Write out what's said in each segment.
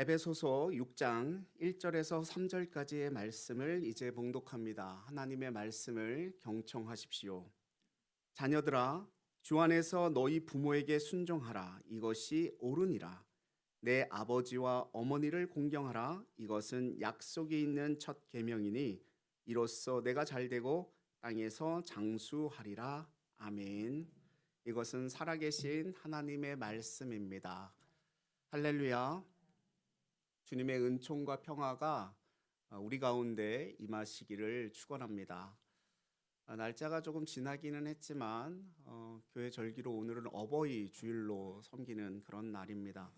에베소서 6장 1절에서 3절까지의 말씀을 이제 봉독합니다. 하나님의 말씀을 경청하십시오. 자녀들아, 주 안에서 너희 부모에게 순종하라. 이것이 옳으니라. 내 아버지와 어머니를 공경하라. 이것은 약속이 있는 첫 계명이니 이로써 내가 잘되고 땅에서 장수하리라. 아멘. 이것은 살아계신 하나님의 말씀입니다. 할렐루야. 주님의 은총과 평화가 우리 가운데 임하시기를 축원합니다. 날짜가 조금 지나기는 했지만 교회 절기로 오늘은 어버이 주일로 섬기는 그런 날입니다.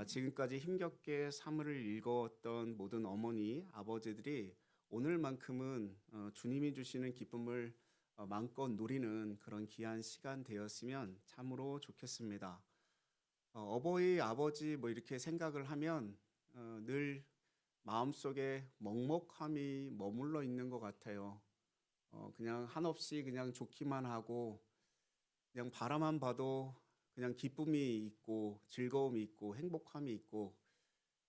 지금까지 힘겹게 사물을 읽었던 모든 어머니, 아버지들이 오늘만큼은 주님이 주시는 기쁨을 마음껏 누리는 그런 귀한 시간 되었으면 참으로 좋겠습니다. 어버이, 아버지 뭐 이렇게 생각을 하면 늘 마음속에 먹먹함이 머물러 있는 것 같아요. 그냥 한없이 그냥 좋기만 하고 그냥 바라만 봐도 그냥 기쁨이 있고 즐거움이 있고 행복함이 있고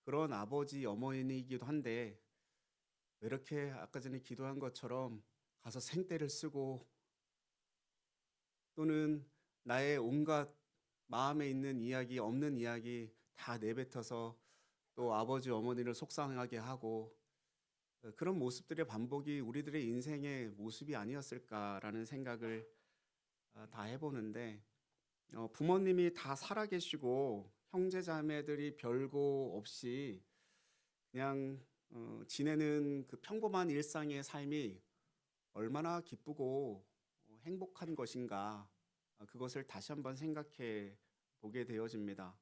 그런 아버지, 어머니이기도 한데 왜 이렇게 아까 전에 기도한 것처럼 가서 생떼를 쓰고 또는 나의 온갖 마음에 있는 이야기, 없는 이야기 다 내뱉어서 또 아버지, 어머니를 속상하게 하고 그런 모습들의 반복이 우리들의 인생의 모습이 아니었을까라는 생각을 다 해보는데 부모님이 다 살아계시고 형제 자매들이 별거 없이 그냥 지내는 그 평범한 일상의 삶이 얼마나 기쁘고 행복한 것인가 그것을 다시 한번 생각해 보게 되어집니다.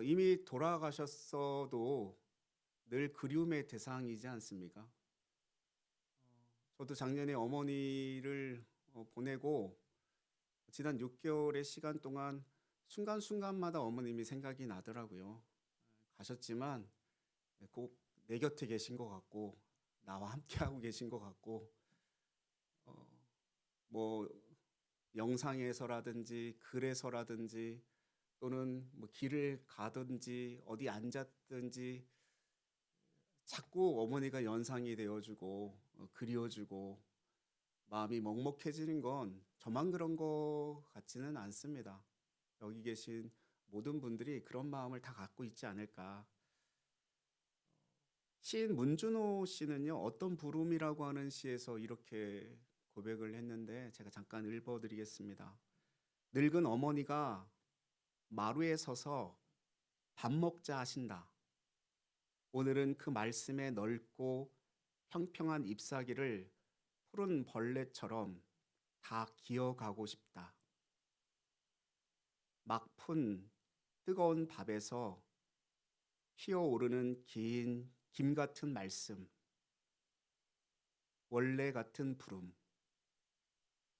이미 돌아가셨어도 늘 그리움의 대상이지 않습니까? 저도 작년에 어머니를 보내고 지난 6개월의 시간 동안 순간순간마다 어머님이 생각이 나더라고요. 가셨지만 꼭 내 곁에 계신 것 같고 나와 함께하고 계신 것 같고 뭐 영상에서라든지 글에서라든지 또는 뭐 길을 가든지 어디 앉았든지 자꾸 어머니가 연상이 되어주고 그리워주고 마음이 먹먹해지는 건 저만 그런 것 같지는 않습니다. 여기 계신 모든 분들이 그런 마음을 다 갖고 있지 않을까. 시인 문준호 씨는요, 어떤 부름이라고 하는 시에서 이렇게 고백을 했는데 제가 잠깐 읽어드리겠습니다. 늙은 어머니가 마루에 서서 밥 먹자 하신다. 오늘은 그 말씀에 넓고 평평한 잎사귀를 푸른 벌레처럼 다 기어가고 싶다. 막 푼 뜨거운 밥에서 피어오르는 긴 김 같은 말씀, 원래 같은 부름.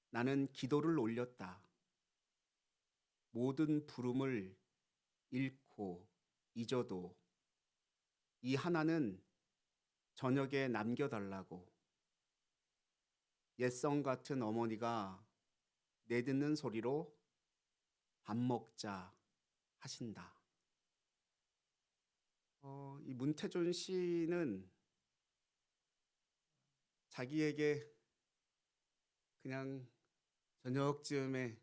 나는 기도를 올렸다. 모든 부름을 잃고 잊어도 이 하나는 저녁에 남겨달라고. 옛성 같은 어머니가 내듣는 소리로 밥 먹자 하신다. 이 문태존 씨는 자기에게 그냥 저녁쯤에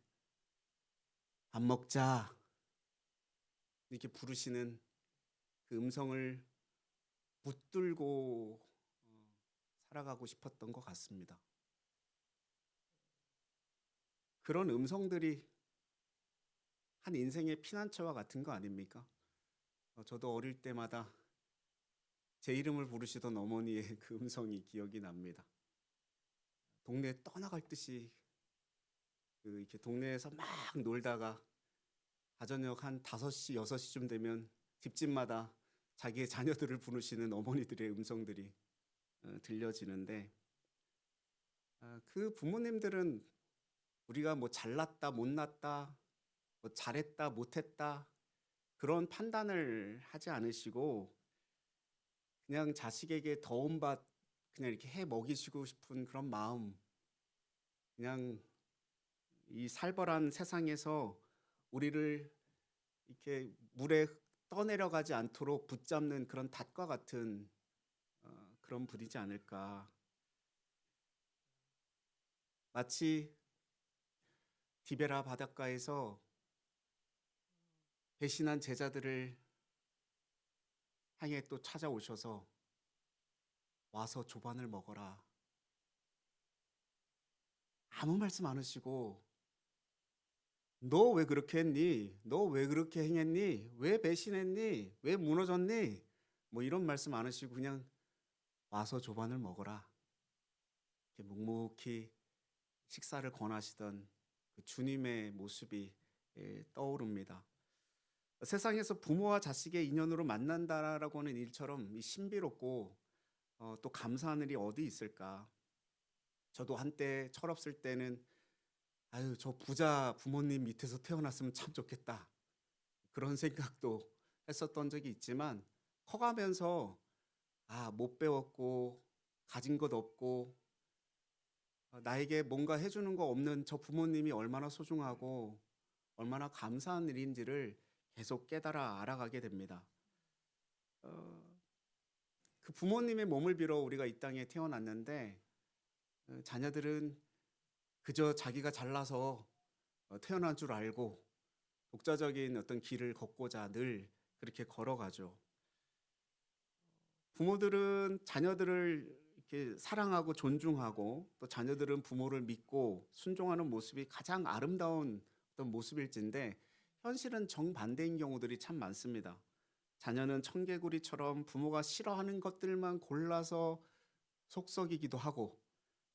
밥 먹자 이렇게 부르시는 그 음성을 붙들고 살아가고 싶었던 것 같습니다. 그런 음성들이 한 인생의 피난처와 같은 거 아닙니까? 저도 어릴 때마다 제 이름을 부르시던 어머니의 그 음성이 기억이 납니다. 동네에 떠나갈 듯이 이렇게 동네에서 막 놀다가 가저녁 한 5시, 6시쯤 되면 집집마다 자기의 자녀들을 부르시는 어머니들의 음성들이 들려지는데 그 부모님들은 우리가 뭐 잘났다, 못났다, 뭐 잘했다, 못했다 그런 판단을 하지 않으시고 그냥 자식에게 더운 밥 그냥 이렇게 해 먹이시고 싶은 그런 마음 그냥 이 살벌한 세상에서 우리를 이렇게 물에 떠내려가지 않도록 붙잡는 그런 닷과 같은 그런 분이지 않을까. 마치 디베라 바닷가에서 배신한 제자들을 향해 또 찾아오셔서 와서 조반을 먹어라. 아무 말씀 안 하시고 너 왜 그렇게 했니? 너 왜 그렇게 행했니? 왜 배신했니? 왜 무너졌니? 뭐 이런 말씀 안 하시고 그냥 와서 조반을 먹어라. 이렇게 묵묵히 식사를 권하시던 그 주님의 모습이 떠오릅니다. 세상에서 부모와 자식의 인연으로 만난다라고 하는 일처럼 이 신비롭고 또 감사한 일이 어디 있을까? 저도 한때 철없을 때는 아유 저 부자 부모님 밑에서 태어났으면 참 좋겠다. 그런 생각도 했었던 적이 있지만 커가면서 못 배웠고 가진 것 없고 나에게 뭔가 해주는 거 없는 저 부모님이 얼마나 소중하고 얼마나 감사한 일인지를 계속 깨달아 알아가게 됩니다. 어, 그 부모님의 몸을 빌어 우리가 이 땅에 태어났는데 자녀들은 그저 자기가 잘나서 태어난 줄 알고 독자적인 어떤 길을 걷고자 늘 그렇게 걸어가죠. 부모들은 자녀들을 이렇게 사랑하고 존중하고 또 자녀들은 부모를 믿고 순종하는 모습이 가장 아름다운 어떤 모습일진데 현실은 정반대인 경우들이 참 많습니다. 자녀는 청개구리처럼 부모가 싫어하는 것들만 골라서 속썩이기도 하고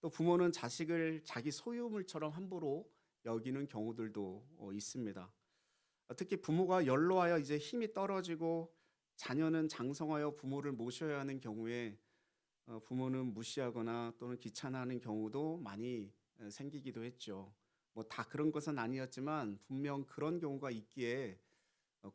또 부모는 자식을 자기 소유물처럼 함부로 여기는 경우들도 있습니다. 특히 부모가 연로하여 이제 힘이 떨어지고 자녀는 장성하여 부모를 모셔야 하는 경우에 부모는 무시하거나 또는 귀찮아하는 경우도 많이 생기기도 했죠. 뭐 다 그런 것은 아니었지만 분명 그런 경우가 있기에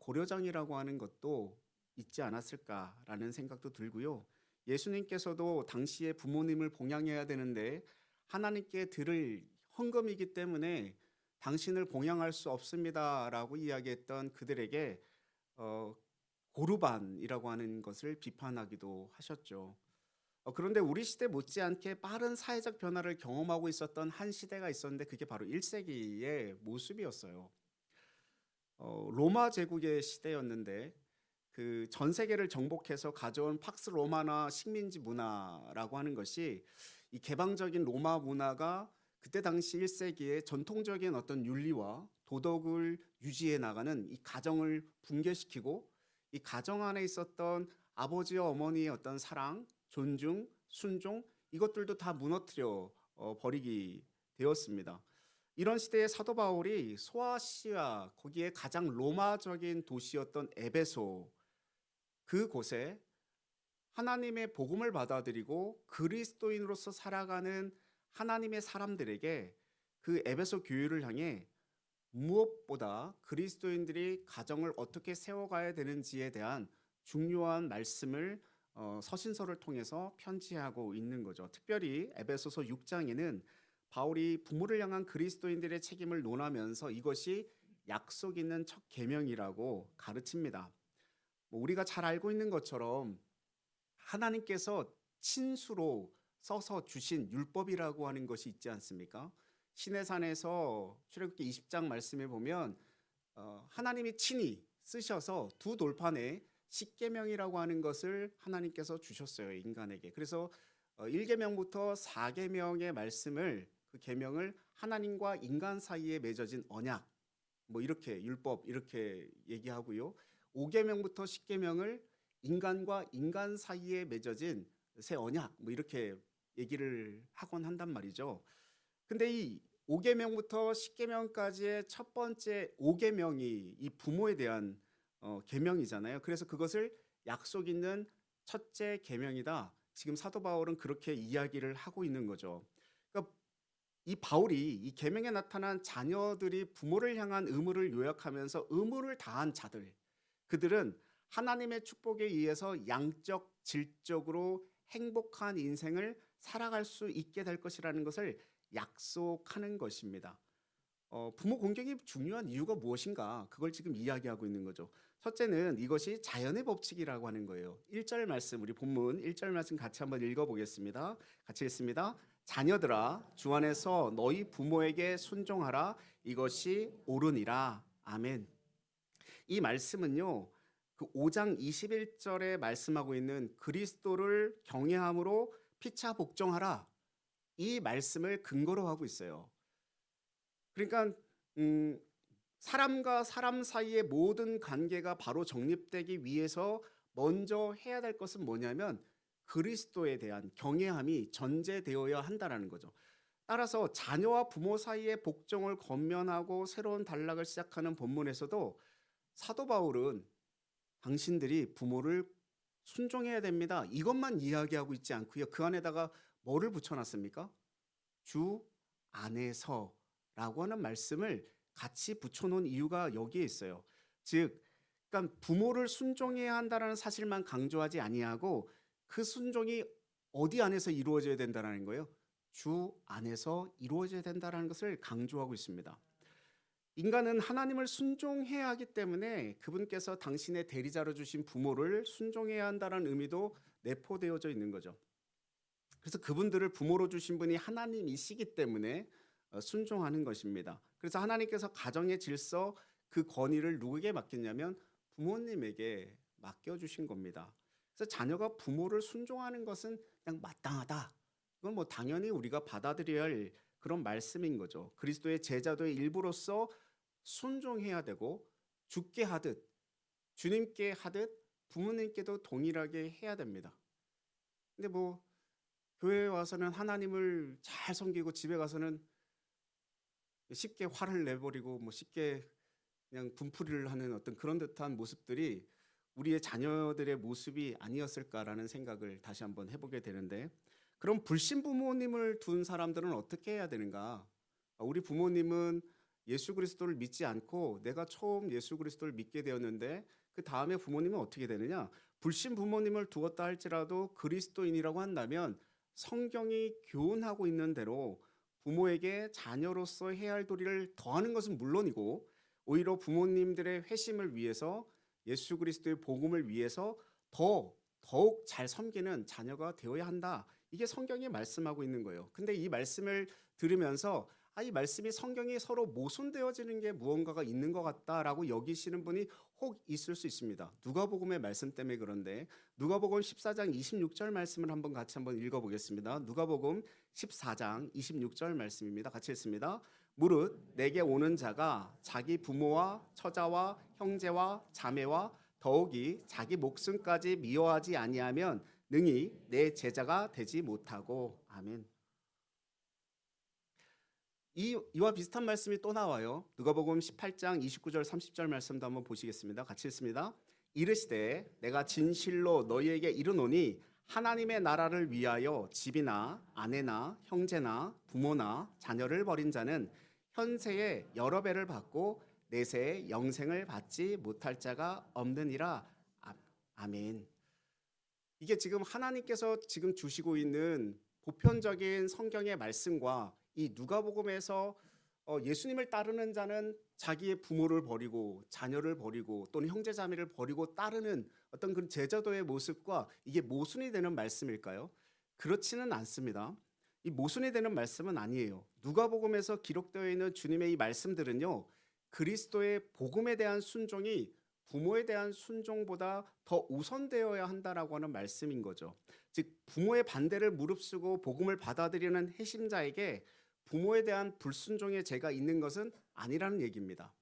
고려장이라고 하는 것도 있지 않았을까라는 생각도 들고요. 예수님께서도 당시에 부모님을 봉양해야 되는데 하나님께 드릴 헌금이기 때문에 당신을 봉양할 수 없습니다라고 이야기했던 그들에게 어, 고르반이라고 하는 것을 비판하기도 하셨죠. 그런데 우리 시대 못지않게 빠른 사회적 변화를 경험하고 있었던 한 시대가 있었는데 그게 바로 1세기의 모습이었어요. 로마 제국의 시대였는데 그 전 세계를 정복해서 가져온 팍스 로마나 식민지 문화라고 하는 것이 이 개방적인 로마 문화가 그때 당시 1세기의 전통적인 어떤 윤리와 도덕을 유지해 나가는 이 가정을 붕괴시키고 이 가정 안에 있었던 아버지와 어머니의 어떤 사랑, 존중, 순종 이것들도 다 무너뜨려 버리게 되었습니다. 이런 시대에 사도 바울이 소아시아 거기에 가장 로마적인 도시였던 에베소 그곳에 하나님의 복음을 받아들이고 그리스도인으로서 살아가는 하나님의 사람들에게 그 에베소 교회를 향해 무엇보다 그리스도인들이 가정을 어떻게 세워가야 되는지에 대한 중요한 말씀을 서신서를 통해서 편지하고 있는 거죠. 특별히 에베소서 6장에는 바울이 부모를 향한 그리스도인들의 책임을 논하면서 이것이 약속 있는 첫 계명이라고 가르칩니다. 우리가 잘 알고 있는 것처럼 하나님께서 친수로 써서 주신 율법이라고 하는 것이 있지 않습니까? 시내산에서 출애굽기 20장 말씀에 보면 하나님이 친히 쓰셔서 두 돌판에 십계명이라고 하는 것을 하나님께서 주셨어요, 인간에게. 그래서 1계명부터 4계명의 말씀을 그 계명을 하나님과 인간 사이에 맺어진 언약 뭐 이렇게 율법 이렇게 얘기하고요. 5계명부터 10계명을 인간과 인간 사이에 맺어진 새 언약 뭐 이렇게 얘기를 하곤 한단 말이죠. 근데 이 5계명부터 10계명까지의 첫 번째 5계명이 이 부모에 대한 계명이잖아요. 그래서 그것을 약속 있는 첫째 계명이다. 지금 사도 바울은 그렇게 이야기를 하고 있는 거죠. 그러니까 이 바울이 이 계명에 나타난 자녀들이 부모를 향한 의무를 요약하면서 의무를 다한 자들, 그들은 하나님의 축복에 의해서 양적, 질적으로 행복한 인생을 살아갈 수 있게 될 것이라는 것을 약속하는 것입니다. 부모 공경이 중요한 이유가 무엇인가? 그걸 지금 이야기하고 있는 거죠. 첫째는 이것이 자연의 법칙이라고 하는 거예요. 1절 말씀, 우리 본문 1절 말씀 같이 한번 읽어보겠습니다. 같이 읽습니다. 자녀들아, 주 안에서 너희 부모에게 순종하라. 이것이 옳으니라. 아멘. 이 말씀은요, 그 5장 21절에 말씀하고 있는 그리스도를 경외함으로 피차 복종하라. 이 말씀을 근거로 하고 있어요. 그러니까 사람과 사람 사이의 모든 관계가 바로 정립되기 위해서 먼저 해야 될 것은 뭐냐면 그리스도에 대한 경외함이 전제되어야 한다라는 거죠. 따라서 자녀와 부모 사이의 복종을 권면하고 새로운 단락을 시작하는 본문에서도 사도 바울은 당신들이 부모를 순종해야 됩니다. 이것만 이야기하고 있지 않고요. 그 안에다가 뭐를 붙여놨습니까? 주 안에서라고 하는 말씀을 같이 붙여놓은 이유가 여기에 있어요. 즉, 그러니까 부모를 순종해야 한다는 사실만 강조하지 아니하고 그 순종이 어디 안에서 이루어져야 된다는 거예요. 주 안에서 이루어져야 된다는 것을 강조하고 있습니다. 인간은 하나님을 순종해야 하기 때문에 그분께서 당신의 대리자로 주신 부모를 순종해야 한다는 의미도 내포되어져 있는 거죠. 그래서 그분들을 부모로 주신 분이 하나님이시기 때문에 순종하는 것입니다. 그래서 하나님께서 가정의 질서 그 권위를 누구에게 맡겼냐면 부모님에게 맡겨주신 겁니다. 그래서 자녀가 부모를 순종하는 것은 그냥 마땅하다. 이건 뭐 당연히 우리가 받아들여야 할 그런 말씀인 거죠. 그리스도의 제자도의 일부로서 순종해야 되고 죽게 하듯 주님께 하듯 부모님께도 동일하게 해야 됩니다. 근데 뭐 교회에 와서는 하나님을 잘 섬기고 집에 가서는 쉽게 화를 내버리고 뭐 쉽게 그냥 분풀이를 하는 어떤 그런 듯한 모습들이 우리의 자녀들의 모습이 아니었을까라는 생각을 다시 한번 해보게 되는데, 그럼 불신 부모님을 둔 사람들은 어떻게 해야 되는가? 우리 부모님은 예수 그리스도를 믿지 않고 내가 처음 예수 그리스도를 믿게 되었는데 그 다음에 부모님은 어떻게 되느냐? 불신 부모님을 두었다 할지라도 그리스도인이라고 한다면 성경이 교훈하고 있는 대로 부모에게 자녀로서 해야 할 도리를 더하는 것은 물론이고 오히려 부모님들의 회심을 위해서 예수 그리스도의 복음을 위해서 더욱 잘 섬기는 자녀가 되어야 한다. 이게 성경이 말씀하고 있는 거예요. 근데 이 말씀을 들으면서 이 말씀이 성경이 서로 모순되어지는 게 무언가가 있는 것 같다라고 여기시는 분이 혹 있을 수 있습니다. 누가복음의 말씀 때문에 그런데 누가복음 14장 26절 말씀을 같이 한번 읽어보겠습니다. 누가복음 14장 26절 말씀입니다. 같이 읽습니다. 무릇 내게 오는 자가 자기 부모와 처자와 형제와 자매와 더욱이 자기 목숨까지 미워하지 아니하면 능히 내 제자가 되지 못하고. 아멘. 이와 비슷한 말씀이 또 나와요. 누가복음 18장 29절 30절 말씀도 한번 보시겠습니다. 같이 읽습니다. 이르시되 내가 진실로 너희에게 이르노니 하나님의 나라를 위하여 집이나 아내나 형제나 부모나 자녀를 버린 자는 현세에 여러 배를 받고 내세에 영생을 받지 못할 자가 없느니라. 아멘. 이게 지금 하나님께서 지금 주시고 있는 보편적인 성경의 말씀과 이 누가복음에서 예수님을 따르는 자는 자기의 부모를 버리고 자녀를 버리고 또는 형제자매를 버리고 따르는 어떤 그런 제자도의 모습과 이게 모순이 되는 말씀일까요? 그렇지는 않습니다. 이 모순이 되는 말씀은 아니에요. 누가복음에서 기록되어 있는 주님의 이 말씀들은요, 그리스도의 복음에 대한 순종이 부모에 대한 순종보다 더 우선되어야 한다라고 하는 말씀인 거죠. 즉 부모의 반대를 무릅쓰고 복음을 받아들이는 회심자에게 부모에 대한 불순종의 죄가 있는 것은 아니라는 얘기입니다.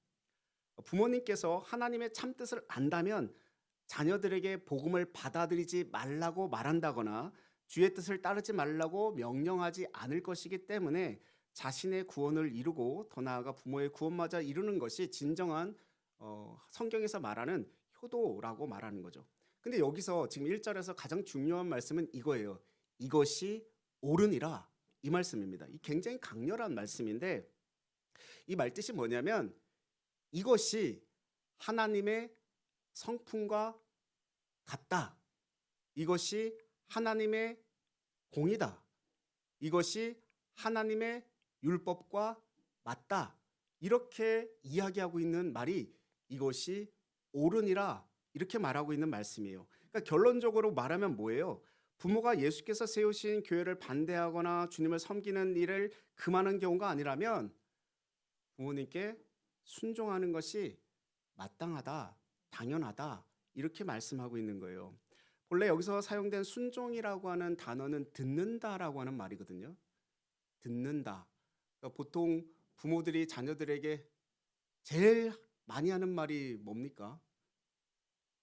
부모님께서 하나님의 참뜻을 안다면 자녀들에게 복음을 받아들이지 말라고 말한다거나 주의 뜻을 따르지 말라고 명령하지 않을 것이기 때문에 자신의 구원을 이루고 더 나아가 부모의 구원마저 이루는 것이 진정한 성경에서 말하는 효도라고 말하는 거죠. 근데 여기서 지금 1절에서 가장 중요한 말씀은 이거예요. 이것이 옳으니라, 이 말씀입니다. 이 굉장히 강렬한 말씀인데 이 말뜻이 뭐냐면 이것이 하나님의 성품과 같다. 이것이 하나님의 공이다. 이것이 하나님의 율법과 맞다. 이렇게 이야기하고 있는 말이 이것이 옳으니라 이렇게 말하고 있는 말씀이에요. 그러니까 결론적으로 말하면 뭐예요? 부모가 예수께서 세우신 교회를 반대하거나 주님을 섬기는 일을 금하는 경우가 아니라면 부모님께 순종하는 것이 마땅하다, 당연하다 이렇게 말씀하고 있는 거예요. 본래 여기서 사용된 순종이라고 하는 단어는 듣는다라고 하는 말이거든요. 듣는다. 그러니까 보통 부모들이 자녀들에게 제일 많이 하는 말이 뭡니까?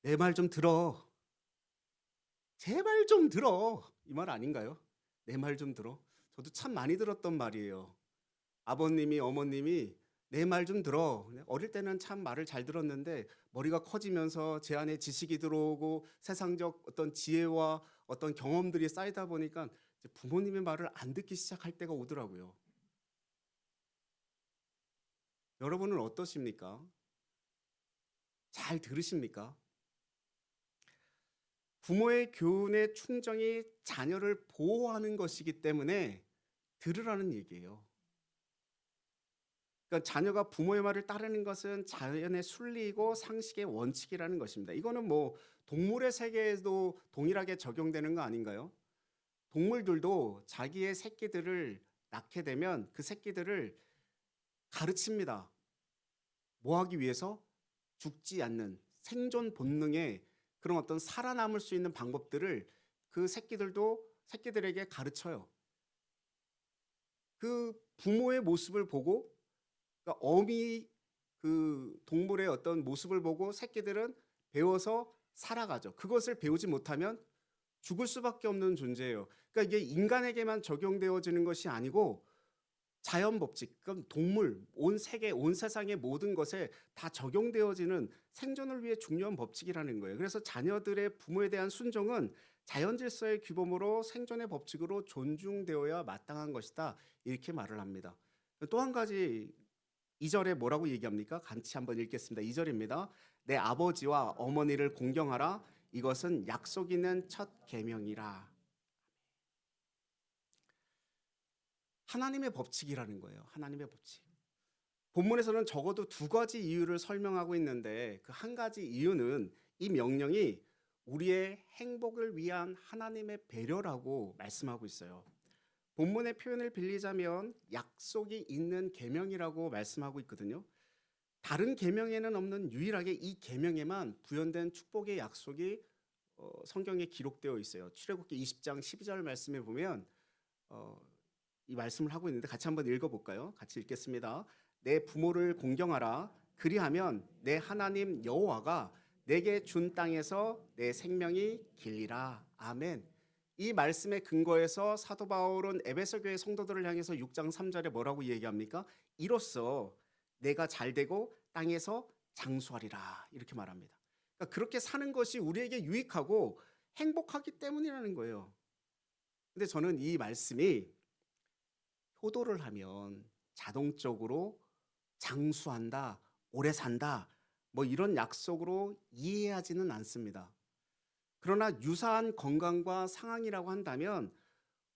내 말 좀 들어. 제발 좀 들어. 이 말 아닌가요? 내 말 좀 들어. 저도 참 많이 들었던 말이에요. 아버님이 어머님이 내 말 좀 들어. 어릴 때는 참 말을 잘 들었는데 머리가 커지면서 제 안에 지식이 들어오고 세상적 어떤 지혜와 어떤 경험들이 쌓이다 보니까 이제 부모님의 말을 안 듣기 시작할 때가 오더라고요. 여러분은 어떠십니까? 잘 들으십니까? 부모의 교훈의 충정이 자녀를 보호하는 것이기 때문에 들으라는 얘기예요. 그러니까 자녀가 부모의 말을 따르는 것은 자연의 순리이고 상식의 원칙이라는 것입니다. 이거는 뭐 동물의 세계에도 동일하게 적용되는 거 아닌가요? 동물들도 자기의 새끼들을 낳게 되면 그 새끼들을 가르칩니다. 뭐 하기 위해서? 죽지 않는 생존 본능의 그런 어떤 살아남을 수 있는 방법들을 그 새끼들에게 가르쳐요. 그 부모의 모습을 보고 그러니까 어미 그 동물의 어떤 모습을 보고 새끼들은 배워서 살아가죠. 그것을 배우지 못하면 죽을 수밖에 없는 존재예요. 그러니까 이게 인간에게만 적용되어지는 것이 아니고 자연 법칙, 그럼 동물, 온 세계, 온 세상의 모든 것에 다 적용되어지는 생존을 위해 중요한 법칙이라는 거예요. 그래서 자녀들의 부모에 대한 순종은 자연 질서의 규범으로 생존의 법칙으로 존중되어야 마땅한 것이다. 이렇게 말을 합니다. 또 한 가지 2절에 뭐라고 얘기합니까? 같이 한번 읽겠습니다. 2절입니다. 내 아버지와 어머니를 공경하라. 이것은 약속 있는 첫 계명이라. 하나님의 법칙이라는 거예요. 하나님의 법칙. 본문에서는 적어도 두 가지 이유를 설명하고 있는데 그 한 가지 이유는 이 명령이 우리의 행복을 위한 하나님의 배려라고 말씀하고 있어요. 본문의 표현을 빌리자면 약속이 있는 계명이라고 말씀하고 있거든요. 다른 계명에는 없는 유일하게 이 계명에만 부연된 축복의 약속이 성경에 기록되어 있어요. 출애굽기 20장 12절 말씀에 보면 이 말씀을 하고 있는데 같이 한번 읽어볼까요? 같이 읽겠습니다. 내 부모를 공경하라. 그리하면 내 하나님 여호와가 내게 준 땅에서 내 생명이 길리라. 아멘. 이 말씀의 근거에서 사도 바울은 에베소 교회 성도들을 향해서 6장 3절에 뭐라고 얘기합니까? 이로써 내가 잘되고 땅에서 장수하리라 이렇게 말합니다. 그러니까 그렇게 사는 것이 우리에게 유익하고 행복하기 때문이라는 거예요. 근데 저는 이 말씀이 효도를 하면 자동적으로 장수한다, 오래 산다, 뭐 이런 약속으로 이해하지는 않습니다. 그러나 유사한 건강과 상황이라고 한다면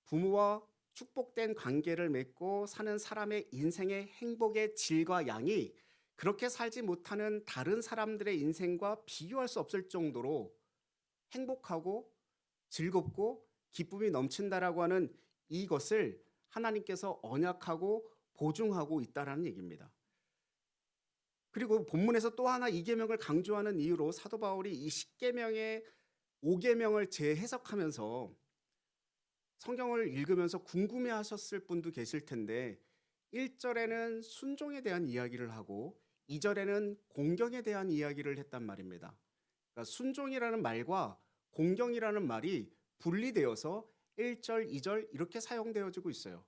부모와 축복된 관계를 맺고 사는 사람의 인생의 행복의 질과 양이 그렇게 살지 못하는 다른 사람들의 인생과 비교할 수 없을 정도로 행복하고 즐겁고 기쁨이 넘친다라고 하는 이것을 하나님께서 언약하고 보증하고 있다라는 얘기입니다. 그리고 본문에서 또 하나 이 계명을 강조하는 이유로 사도 바울이 이 10계명의 5계명을 재해석하면서 성경을 읽으면서 궁금해하셨을 분도 계실 텐데 1절에는 순종에 대한 이야기를 하고 2절에는 공경에 대한 이야기를 했단 말입니다. 그러니까 순종이라는 말과 공경이라는 말이 분리되어서 1절, 2절 이렇게 사용되어지고 있어요.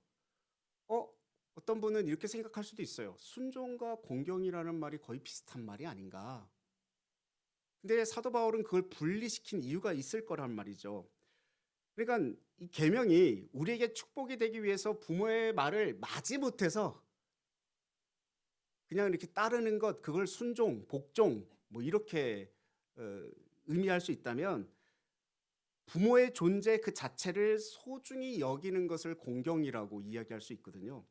어떤 분은 이렇게 생각할 수도 있어요. 순종과 공경이라는 말이 거의 비슷한 말이 아닌가. 근데 사도 바울은 그걸 분리시킨 이유가 있을 거란 말이죠. 그러니까 이 계명이 우리에게 축복이 되기 위해서 부모의 말을 마지못해서 그냥 이렇게 따르는 것, 그걸 순종, 복종 뭐 이렇게 의미할 수 있다면 부모의 존재 그 자체를 소중히 여기는 것을 공경이라고 이야기할 수 있거든요.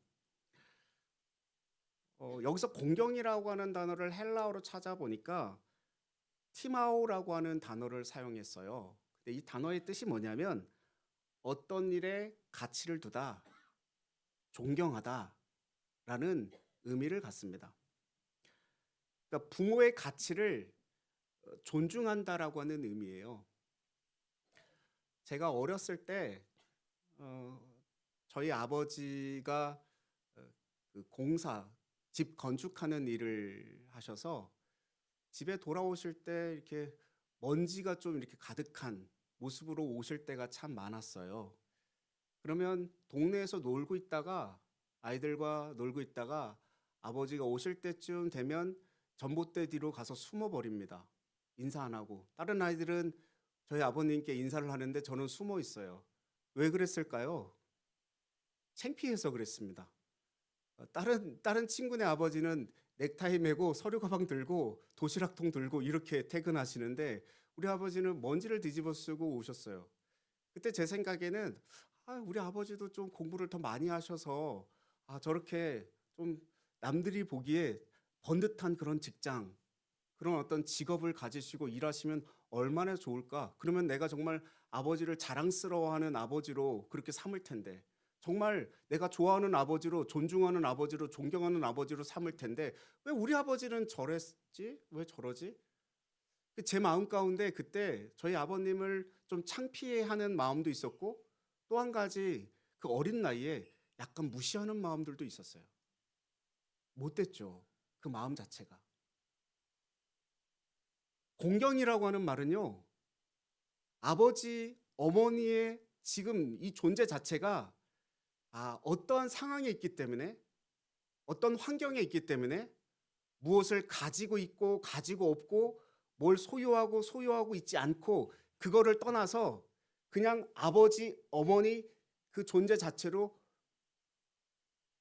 여기서 공경이라고 하는 단어를 헬라어로 찾아보니까 티마오라고 하는 단어를 사용했어요. 근데 이 단어의 뜻이 뭐냐면 어떤 일에 가치를 두다, 존경하다라는 의미를 갖습니다. 그러니까 부모의 가치를 존중한다라고 하는 의미예요. 제가 어렸을 때 어, 저희 아버지가 그 공사, 집 건축하는 일을 하셔서 집에 돌아오실 때 이렇게 먼지가 좀 이렇게 가득한 모습으로 오실 때가 참 많았어요. 그러면 동네에서 놀고 있다가 아이들과 놀고 있다가 아버지가 오실 때쯤 되면 전봇대 뒤로 가서 숨어 버립니다. 인사 안 하고. 다른 아이들은 저희 아버님께 인사를 하는데 저는 숨어 있어요. 왜 그랬을까요? 창피해서 그랬습니다. 다른 친구네 아버지는 넥타이 메고 서류 가방 들고 도시락통 들고 이렇게 퇴근하시는데 우리 아버지는 먼지를 뒤집어 쓰고 오셨어요. 그때 제 생각에는 우리 아버지도 좀 공부를 더 많이 하셔서 저렇게 좀 남들이 보기에 번듯한 그런 직장, 그런 어떤 직업을 가지시고 일하시면 얼마나 좋을까? 그러면 내가 정말 아버지를 자랑스러워하는 아버지로 그렇게 삼을 텐데, 정말 내가 좋아하는 아버지로, 존중하는 아버지로, 존경하는 아버지로 삼을 텐데, 왜 우리 아버지는 저랬지? 왜 저러지? 제 마음 가운데 그때 저희 아버님을 좀 창피해하는 마음도 있었고, 또 한 가지 그 어린 나이에 약간 무시하는 마음들도 있었어요. 못됐죠. 그 마음 자체가. 공경이라고 하는 말은요, 아버지, 어머니의 지금 이 존재 자체가 어떠한 상황에 있기 때문에, 어떤 환경에 있기 때문에 무엇을 가지고 있고 가지고 없고 뭘 소유하고 있지 않고 그거를 떠나서 그냥 아버지, 어머니 그 존재 자체로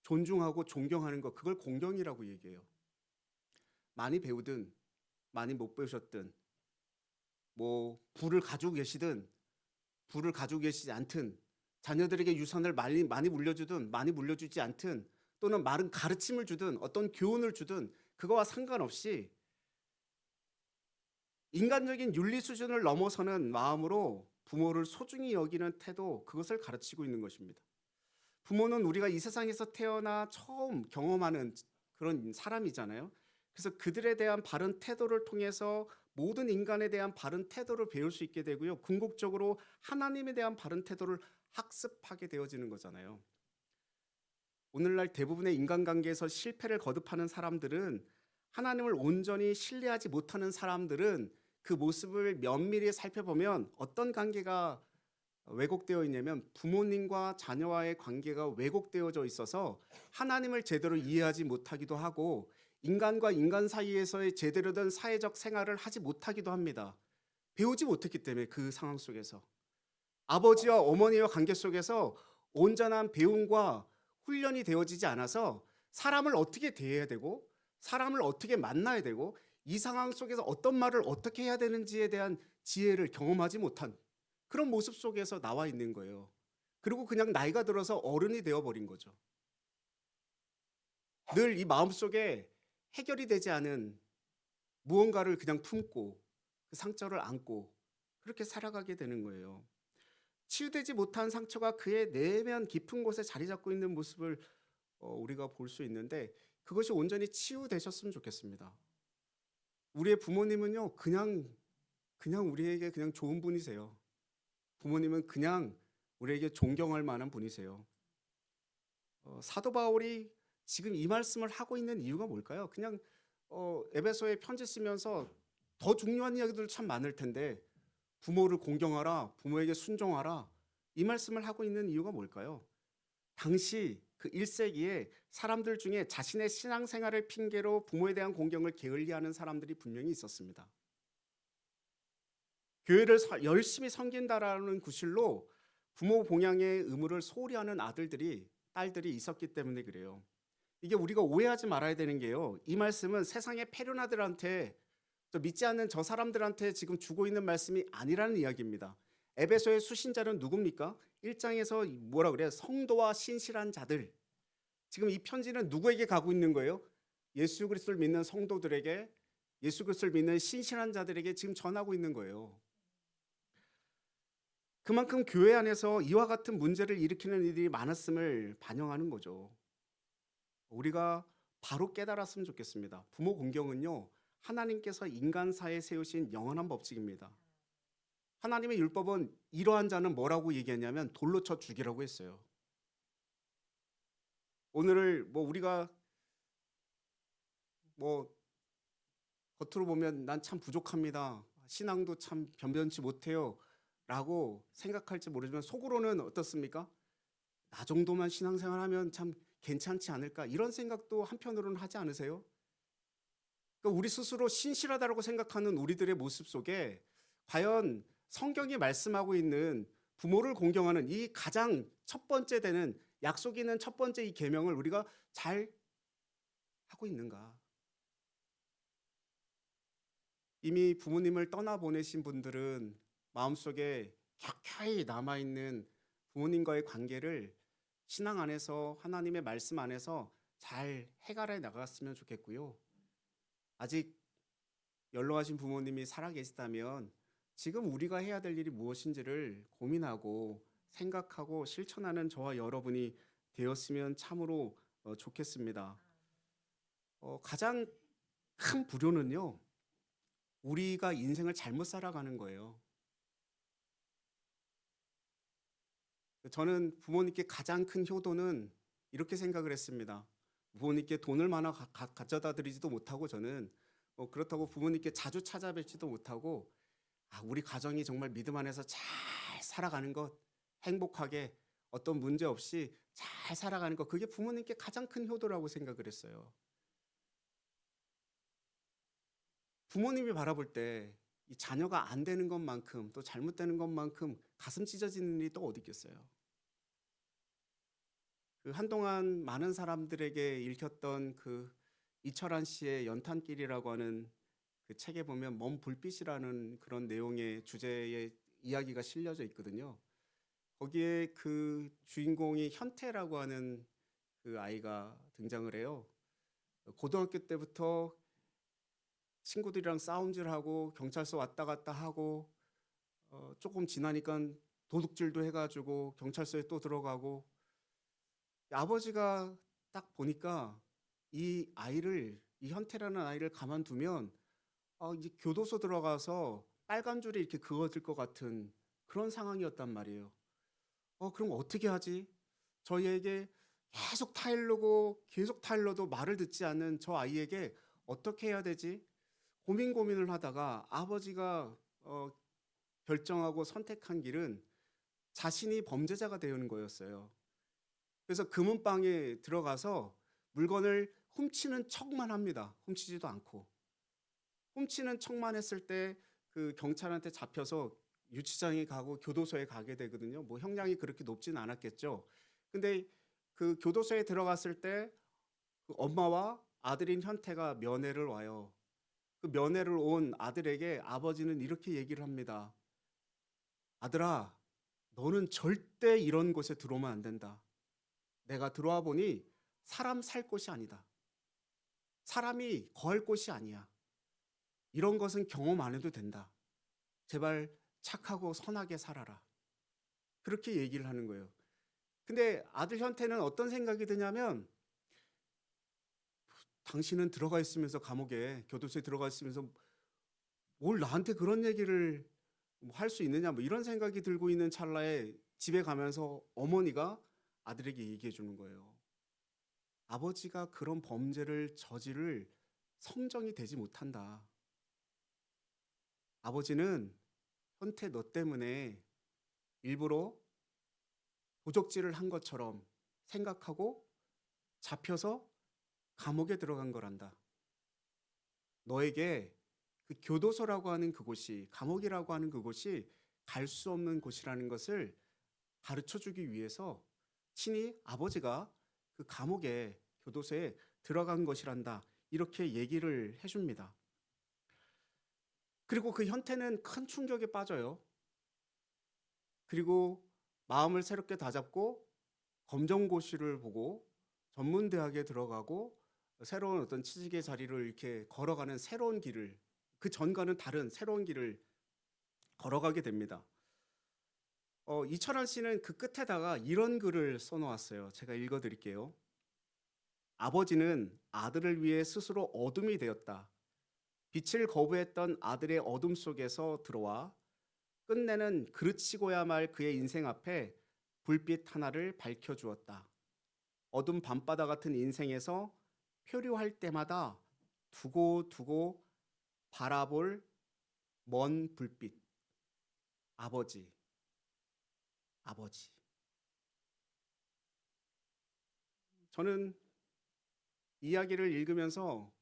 존중하고 존경하는 것, 그걸 공경이라고 얘기해요. 많이 배우든 많이 못 배우셨든 뭐 부를 가지고 계시든 부를 가지고 계시지 않든 자녀들에게 유산을 많이 물려주든 많이 물려주지 않든 또는 많은 가르침을 주든 어떤 교훈을 주든 그거와 상관없이 인간적인 윤리 수준을 넘어서는 마음으로 부모를 소중히 여기는 태도, 그것을 가르치고 있는 것입니다. 부모는 우리가 이 세상에서 태어나 처음 경험하는 그런 사람이잖아요. 그래서 그들에 대한 바른 태도를 통해서 모든 인간에 대한 바른 태도를 배울 수 있게 되고요. 궁극적으로 하나님에 대한 바른 태도를 학습하게 되어지는 거잖아요. 오늘날 대부분의 인간관계에서 실패를 거듭하는 사람들은, 하나님을 온전히 신뢰하지 못하는 사람들은 그 모습을 면밀히 살펴보면 어떤 관계가 왜곡되어 있냐면 부모님과 자녀와의 관계가 왜곡되어져 있어서 하나님을 제대로 이해하지 못하기도 하고 인간과 인간 사이에서의 제대로 된 사회적 생활을 하지 못하기도 합니다. 배우지 못했기 때문에 그 상황 속에서 아버지와 어머니와 관계 속에서 온전한 배움과 훈련이 되어지지 않아서 사람을 어떻게 대해야 되고 사람을 어떻게 만나야 되고 이 상황 속에서 어떤 말을 어떻게 해야 되는지에 대한 지혜를 경험하지 못한 그런 모습 속에서 나와 있는 거예요. 그리고 그냥 나이가 들어서 어른이 되어버린 거죠. 늘 이 마음속에 해결이 되지 않은 무언가를 그냥 품고 그 상처를 안고 그렇게 살아가게 되는 거예요. 치유되지 못한 상처가 그의 내면 깊은 곳에 자리 잡고 있는 모습을 우리가 볼 수 있는데 그것이 온전히 치유되셨으면 좋겠습니다. 우리의 부모님은요, 그냥 우리에게 그냥 좋은 분이세요. 부모님은 그냥 우리에게 존경할 만한 분이세요. 사도 바울이 지금 이 말씀을 하고 있는 이유가 뭘까요? 그냥 에베소에 편지 쓰면서 더 중요한 이야기들 참 많을 텐데 부모를 공경하라, 부모에게 순종하라 이 말씀을 하고 있는 이유가 뭘까요? 당시 그 1세기에 사람들 중에 자신의 신앙생활을 핑계로 부모에 대한 공경을 게을리하는 사람들이 분명히 있었습니다. 교회를 열심히 섬긴다라는 구실로 부모 봉양의 의무를 소홀히 하는 딸들이 있었기 때문에 그래요. 이게 우리가 오해하지 말아야 되는 게요. 이 말씀은 세상의 패륜아들한테 또 믿지 않는 저 사람들한테 지금 주고 있는 말씀이 아니라는 이야기입니다. 에베소의 수신자는 누굽니까? 1장에서 뭐라 그래요? 성도와 신실한 자들. 지금 이 편지는 누구에게 가고 있는 거예요? 예수 그리스도를 믿는 성도들에게, 예수 그리스도를 믿는 신실한 자들에게 지금 전하고 있는 거예요. 그만큼 교회 안에서 이와 같은 문제를 일으키는 일이 많았음을 반영하는 거죠. 우리가 바로 깨달았으면 좋겠습니다. 부모 공경은요, 하나님께서 인간사에 세우신 영원한 법칙입니다. 하나님의 율법은 이러한 자는 뭐라고 얘기했냐면 돌로 쳐 죽이라고 했어요. 오늘 우리가 겉으로 보면 난 참 부족합니다, 신앙도 참 변변치 못해요 라고 생각할지 모르지만 속으로는 어떻습니까? 나 정도만 신앙생활하면 참 괜찮지 않을까, 이런 생각도 한편으로는 하지 않으세요? 그러니까 우리 스스로 신실하다고 생각하는 우리들의 모습 속에 과연 성경이 말씀하고 있는 부모를 공경하는 이 가장 첫 번째 되는 약속 있는 첫 번째 이 계명을 우리가 잘 하고 있는가? 이미 부모님을 떠나보내신 분들은 마음속에 켜켜이 남아있는 부모님과의 관계를 신앙 안에서, 하나님의 말씀 안에서 잘 해결해 나갔으면 좋겠고요. 아직 연로하신 부모님이 살아계시다면 지금 우리가 해야 될 일이 무엇인지를 고민하고 생각하고 실천하는 저와 여러분이 되었으면 참으로 좋겠습니다. 가장 큰 불효는요, 우리가 인생을 잘못 살아가는 거예요. 저는 부모님께 가장 큰 효도는 이렇게 생각을 했습니다. 부모님께 돈을 많아 가져다 드리지도 못하고, 저는 그렇다고 부모님께 자주 찾아뵙지도 못하고, 우리 가정이 정말 믿음 안에서 잘 살아가는 것, 행복하게 어떤 문제 없이 잘 살아가는 것, 그게 부모님께 가장 큰 효도라고 생각을 했어요. 부모님이 바라볼 때 이 자녀가 안 되는 것만큼, 또 잘못되는 것만큼 가슴 찢어지는 일이 또 어디 있겠어요. 그 한동안 많은 사람들에게 읽혔던 그 이철환 씨의 연탄길이라고 하는 그 책에 보면 먼 불빛이라는 그런 내용의 주제의 이야기가 실려져 있거든요. 거기에 그 주인공이 현태라고 하는 그 아이가 등장을 해요. 고등학교 때부터 친구들이랑 싸움질하고 경찰서 왔다 갔다 하고, 조금 지나니까 도둑질도 해가지고 경찰서에 또 들어가고, 아버지가 딱 보니까 이 현태라는 아이를 가만두면 이제 교도소 들어가서 빨간 줄이 이렇게 그어질 것 같은 그런 상황이었단 말이에요. 그럼 어떻게 하지? 저희에게 계속 타일르고 계속 타일러도 말을 듣지 않는 저 아이에게 어떻게 해야 되지? 고민을 하다가 아버지가 결정하고 선택한 길은 자신이 범죄자가 되는 거였어요. 그래서 금은방에 들어가서 물건을 훔치는 척만 합니다. 훔치지도 않고. 훔치는 척만 했을 때 그 경찰한테 잡혀서 유치장에 가고 교도소에 가게 되거든요. 형량이 그렇게 높지는 않았겠죠. 근데 그 교도소에 들어갔을 때 그 엄마와 아들인 현태가 면회를 와요. 그 면회를 온 아들에게 아버지는 이렇게 얘기를 합니다. 아들아, 너는 절대 이런 곳에 들어오면 안 된다. 내가 들어와 보니 사람 살 곳이 아니다. 사람이 거할 곳이 아니야. 이런 것은 경험 안 해도 된다. 제발 착하고 선하게 살아라. 그렇게 얘기를 하는 거예요. 근데 아들 현태는 어떤 생각이 드냐면, 당신은 들어가 있으면서 감옥에, 교도소에 들어가 있으면서 뭘 나한테 그런 얘기를 할 수 있느냐, 이런 생각이 들고 있는 찰나에 집에 가면서 어머니가 아들에게 얘기해 주는 거예요. 아버지가 그런 범죄를 저지를 성정이 되지 못한다. 아버지는 현태 너 때문에 일부러 도적질을 한 것처럼 생각하고 잡혀서 감옥에 들어간 거란다. 너에게 그 교도소라고 하는 그곳이, 감옥이라고 하는 그곳이 갈 수 없는 곳이라는 것을 가르쳐 주기 위해서 친히 아버지가 그 감옥에, 교도소에 들어간 것이란다. 이렇게 얘기를 해줍니다. 그리고 그 현태는 큰 충격에 빠져요. 그리고 마음을 새롭게 다잡고 검정고시를 보고 전문대학에 들어가고 새로운 어떤 취직의 자리를 이렇게 걸어가는 새로운 길을, 그 전과는 다른 새로운 길을 걸어가게 됩니다. 이철환 씨는 그 끝에다가 이런 글을 써놓았어요. 제가 읽어드릴게요. 아버지는 아들을 위해 스스로 어둠이 되었다. 빛을 거부했던 아들의 어둠 속에서 들어와 끝내는 그르치고야 말 그의 인생 앞에 불빛 하나를 밝혀주었다. 어둠 밤바다 같은 인생에서 표류할 때마다 두고두고 바라볼 먼 불빛. 아버지, 아버지. 저는 이야기를 읽으면서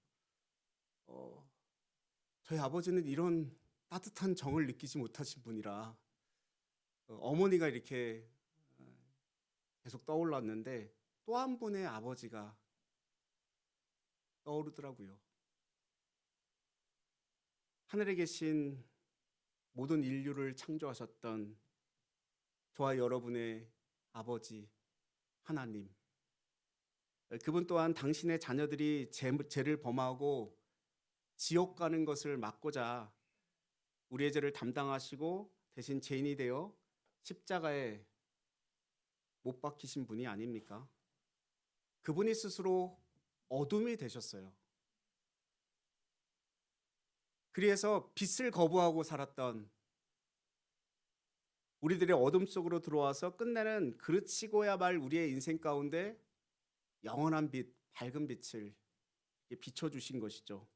저희 아버지는 이런 따뜻한 정을 느끼지 못하신 분이라 어머니가 이렇게 계속 떠올랐는데 또 한 분의 아버지가 떠오르더라고요. 하늘에 계신 모든 인류를 창조하셨던 저와 여러분의 아버지 하나님. 그분 또한 당신의 자녀들이 죄를 범하고 지옥 가는 것을 막고자 우리의 죄를 담당하시고 대신 죄인이 되어 십자가에 못 박히신 분이 아닙니까? 그분이 스스로 어둠이 되셨어요. 그래서 빛을 거부하고 살았던 우리들의 어둠 속으로 들어와서 끝내는 그르치고야 말 우리의 인생 가운데 영원한 빛, 밝은 빛을 비춰주신 것이죠.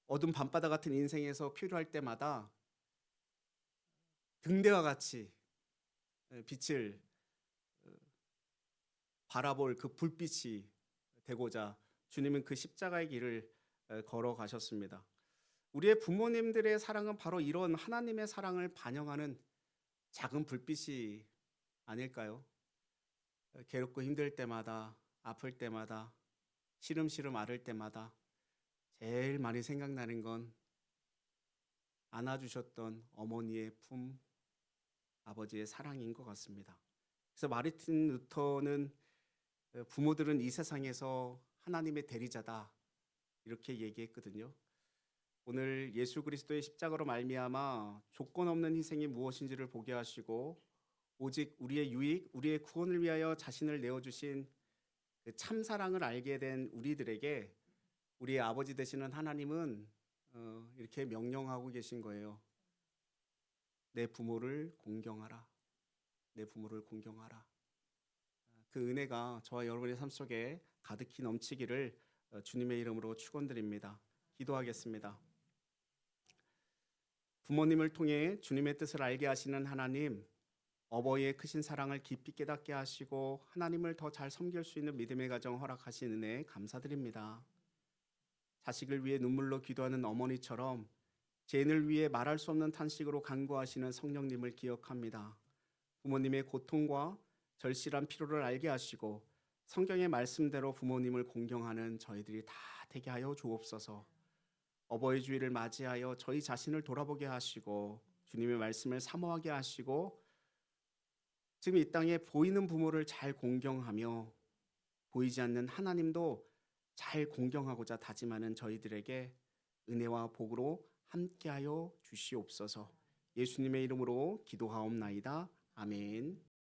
어둠 밤바다 같은 인생에서 필요할 때마다 등대와 같이 빛을 바라볼 그 불빛이 되고자 주님은 그 십자가의 길을 걸어가셨습니다. 우리의 부모님들의 사랑은 바로 이런 하나님의 사랑을 반영하는 작은 불빛이 아닐까요? 괴롭고 힘들 때마다, 아플 때마다, 시름시름 앓을 때마다 제일 많이 생각나는 건 안아주셨던 어머니의 품, 아버지의 사랑인 것 같습니다. 그래서 마르틴 루터는 부모들은 이 세상에서 하나님의 대리자다 이렇게 얘기했거든요. 오늘 예수 그리스도의 십자가로 말미암아 조건 없는 희생이 무엇인지를 보게 하시고 오직 우리의 유익, 우리의 구원을 위하여 자신을 내어주신 그 참사랑을 알게 된 우리들에게 우리의 아버지 되시는 하나님은 이렇게 명령하고 계신 거예요. 내 부모를 공경하라. 내 부모를 공경하라. 그 은혜가 저와 여러분의 삶 속에 가득히 넘치기를 주님의 이름으로 축원드립니다. 기도하겠습니다. 부모님을 통해 주님의 뜻을 알게 하시는 하나님, 어버이의 크신 사랑을 깊이 깨닫게 하시고 하나님을 더 잘 섬길 수 있는 믿음의 가정 허락하신 은혜에 감사드립니다. 자식을 위해 눈물로 기도하는 어머니처럼 죄인을 위해 말할 수 없는 탄식으로 간구하시는 성령님을 기억합니다. 부모님의 고통과 절실한 필요를 알게 하시고 성경의 말씀대로 부모님을 공경하는 저희들이 다 되게 하여 주옵소서. 어버이 주일을 맞이하여 저희 자신을 돌아보게 하시고 주님의 말씀을 사모하게 하시고 지금 이 땅에 보이는 부모를 잘 공경하며 보이지 않는 하나님도 잘 공경하고자 다짐하는 저희들에게 은혜와 복으로 함께하여 주시옵소서. 예수님의 이름으로 기도하옵나이다. 아멘.